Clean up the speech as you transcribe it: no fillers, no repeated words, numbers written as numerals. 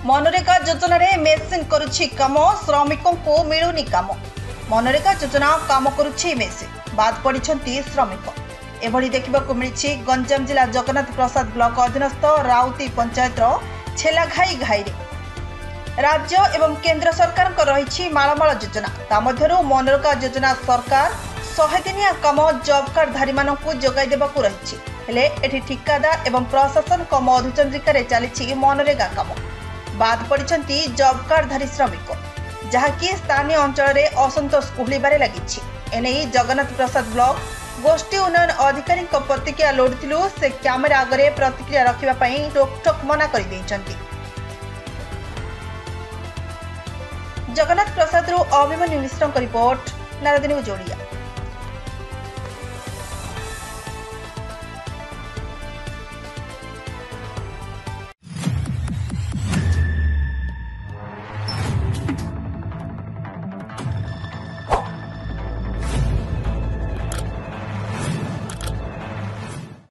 मनरेगा योजना रे मेसिन करुछि काम श्रमिकों को मिलुनी काम। मनरेगा योजना काम करुछि मेसिन बाद पड़िछंती श्रमिक। एभली देखिबाकू मिलिछि गंजाम जिला जगन्नाथ प्रसाद ब्लॉक अधीनस्थ राउती पंचायत छेलाघाई घाई रे राज्य एवं केंद्र सरकार को रही मालमाल योजना ता मध्यरु मनरेगा योजना सरकार 100 दिनिया काम जॉब कार्ड धारी मानकू जोगाई देबाकू रही हेले एठी ठिकादार एवं प्रशासन को मधुचंद्रिका रे चलीछि मनरेगा काम बाद पड़िछंती जॉब कार्ड धारी श्रमिक जहाँकि स्थानीय अंचल रे असंतोष कुहलिबारे लागिछि। एने जगन्नाथ प्रसाद ब्लॉक गोष्ठी उन्नयन अधिकारी प्रतिक्रिया लोड़िथिलु से कैमेरा आगे प्रतिक्रिया रखिबा पई रोकटोक मना कर दैछंती। जगन्नाथ प्रसाद अभिमन्यु मिश्र रिपोर्ट नारद न्यूज ओडिया।